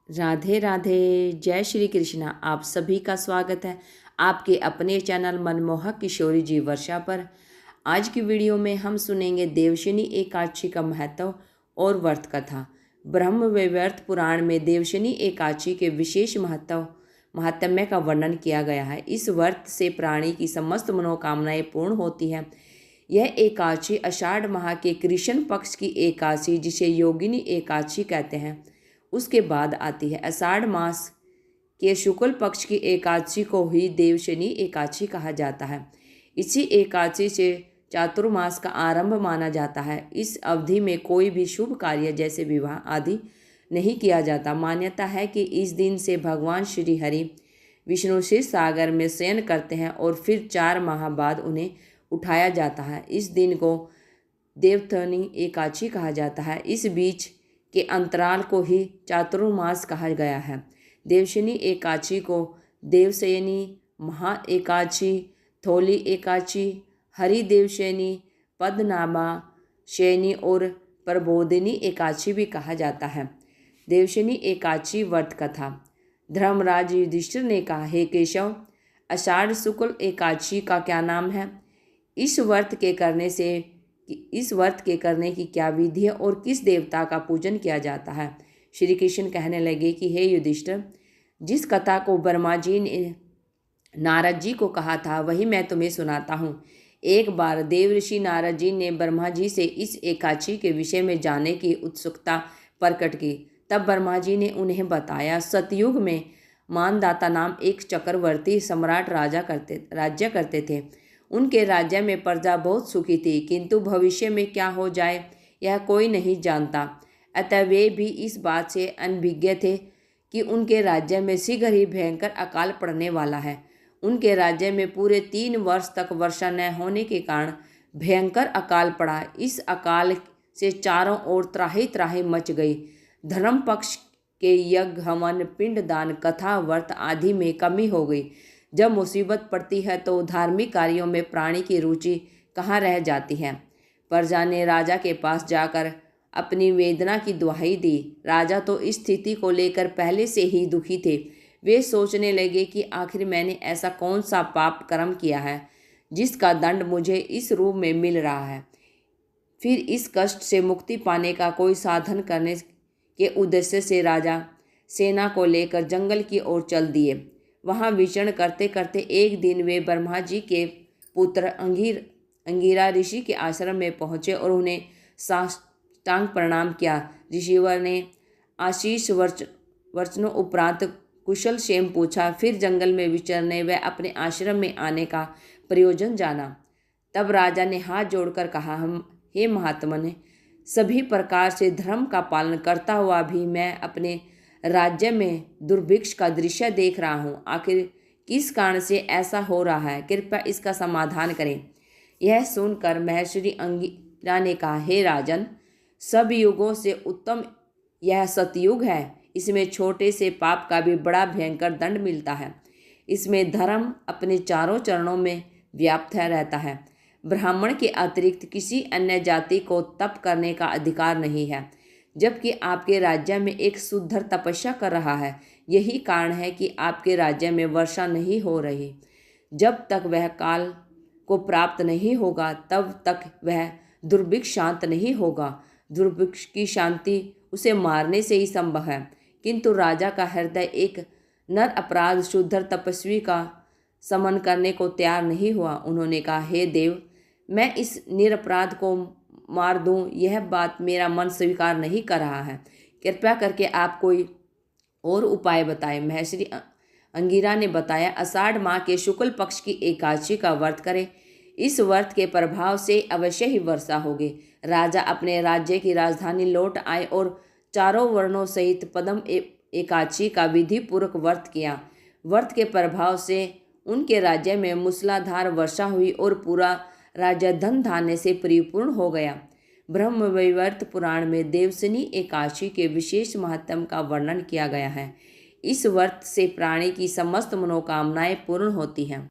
राधे राधे। जय श्री कृष्णा। आप सभी का स्वागत है आपके अपने चैनल मनमोहक किशोरी जी वर्षा पर। आज की वीडियो में हम सुनेंगे देवशनी एकादशी का महत्व और व्रत कथा। ब्रह्म वैवर्त पुराण में देवशनी एकादशी के विशेष महात्म्य का वर्णन किया गया है। इस व्रत से प्राणी की समस्त मनोकामनाएं पूर्ण होती हैं। यह एकादशी आषाढ़ माह के कृष्ण पक्ष की एकादशी, जिसे योगिनी एकादशी कहते हैं, उसके बाद आती है। आषाढ़ मास के शुक्ल पक्ष की एकादशी को ही देवशनी एकादशी कहा जाता है। इसी एकादशी से चातुर्मास का आरंभ माना जाता है। इस अवधि में कोई भी शुभ कार्य जैसे विवाह आदि नहीं किया जाता। मान्यता है कि इस दिन से भगवान श्री हरि विष्णु क्षीर सागर में शयन करते हैं और फिर 4 माह बाद उन्हें उठाया जाता है। इस दिन को देवशनी एकादशी कहा जाता है। इस बीच के अंतराल को ही चातुर्मास कहा गया है। देवशनी एकादशी को देवशयनी, महा एकादशी, थोली एकादशी, हरिदेवशयनी, पद्मनाभा शयनी और प्रबोधिनी एकादशी भी कहा जाता है। देवशनी एकादशी व्रत कथा। धर्मराज युधिष्ठिर ने कहा, हे केशव, आषाढ़ शुक्ल एकादशी का क्या नाम है? इस व्रत के करने की क्या विधि है और किस देवता का पूजन किया जाता है? श्री कृष्ण कहने लगे कि हे युधिष्ठिर, जिस कथा को ब्रह्मा जी ने नारद जी को कहा था वही मैं तुम्हें सुनाता हूँ। एक बार देवऋषि नारद जी ने ब्रह्मा जी से इस एकादशी के विषय में जानने की उत्सुकता प्रकट की। तब ब्रह्मा जी ने उन्हें बताया, सतयुग में मानदाता नाम एक चक्रवर्ती सम्राट राज्य करते थे। उनके राज्य में प्रजा बहुत सुखी थी, किंतु भविष्य में क्या हो जाए यह कोई नहीं जानता। अतः वे भी इस बात से अनभिज्ञ थे कि उनके राज्य में शीघ्र ही भयंकर अकाल पड़ने वाला है। उनके राज्य में पूरे 3 वर्ष तक वर्षा न होने के कारण भयंकर अकाल पड़ा। इस अकाल से चारों ओर त्राही त्राही मच गई। धर्म पक्ष के यज्ञ, हवन, पिंडदान, कथा, व्रत आदि में कमी हो गई। जब मुसीबत पड़ती है तो धार्मिक कार्यों में प्राणी की रुचि कहाँ रह जाती है। प्रजा ने राजा के पास जाकर अपनी वेदना की दुहाई दी। राजा तो इस स्थिति को लेकर पहले से ही दुखी थे। वे सोचने लगे कि आखिर मैंने ऐसा कौन सा पाप कर्म किया है जिसका दंड मुझे इस रूप में मिल रहा है। फिर इस कष्ट से मुक्ति पाने का कोई साधन करने के उद्देश्य से राजा सेना को लेकर जंगल की ओर चल दिए। वहाँ विचरण करते करते एक दिन वे ब्रह्मा जी के पुत्र अंगिरा ऋषि के आश्रम में पहुँचे और उन्हें साष्टांग प्रणाम किया। ऋषिवर ने आशीष वचनों उपरांत कुशल क्षेम पूछा। फिर जंगल में विचरने व अपने आश्रम में आने का प्रयोजन जाना। तब राजा ने हाथ जोड़कर कहा, हे महात्मने, सभी प्रकार से धर्म का पालन करता हुआ भी मैं अपने राज्य में दुर्भिक्ष का दृश्य देख रहा हूँ। आखिर किस कारण से ऐसा हो रहा है? कृपया इसका समाधान करें। यह सुनकर महर्षि अंगिरा ने कहा, हे राजन, सब युगों से उत्तम यह सतयुग है। इसमें छोटे से पाप का भी बड़ा भयंकर दंड मिलता है। इसमें धर्म अपने चारों चरणों में व्याप्त रहता है। ब्राह्मण के अतिरिक्त किसी अन्य जाति को तप करने का अधिकार नहीं है, जबकि आपके राज्य में एक शूद्र तपस्या कर रहा है। यही कारण है कि आपके राज्य में वर्षा नहीं हो रही। जब तक वह काल को प्राप्त नहीं होगा तब तक वह दुर्भिक्ष शांत नहीं होगा। दुर्भिक्ष की शांति उसे मारने से ही संभव है। किंतु राजा का हृदय एक नर अपराध शूद्र तपस्वी का समन करने को तैयार नहीं हुआ। उन्होंने कहा, हे देव, मैं इस निरपराध को मार दूं, यह बात मेरा मन स्वीकार नहीं कर रहा है। कृपया करके आप कोई और उपाय बताएं। महर्षि अंगिरा ने बताया, आषाढ़ माह के शुक्ल पक्ष की एकादशी का व्रत करें। इस व्रत के प्रभाव से अवश्य ही वर्षा होगी। राजा अपने राज्य की राजधानी लौट आए और चारों वर्णों सहित पद्म एकादशी का विधि पूर्वक व्रत किया। व्रत के प्रभाव से उनके राज्य में मूसलाधार वर्षा हुई और पूरा राज्य धन धान्य से परिपूर्ण हो गया। ब्रह्म वैवर्त पुराण में देवशनी एकादशी के विशेष महत्व का वर्णन किया गया है। इस व्रत से प्राणी की समस्त मनोकामनाएं पूर्ण होती हैं।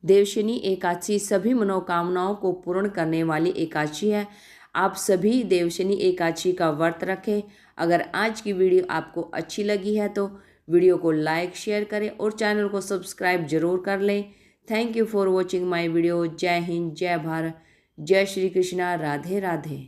देवशनी एकादशी सभी मनोकामनाओं को पूर्ण करने वाली एकादशी है। आप सभी देवशनी एकादशी का व्रत रखें। अगर आज की वीडियो आपको अच्छी लगी है तो वीडियो को लाइक शेयर करें और चैनल को सब्सक्राइब जरूर कर लें। Thank you for watching my video. जय हिंद, जय भारत, जय श्री कृष्णा, राधे राधे।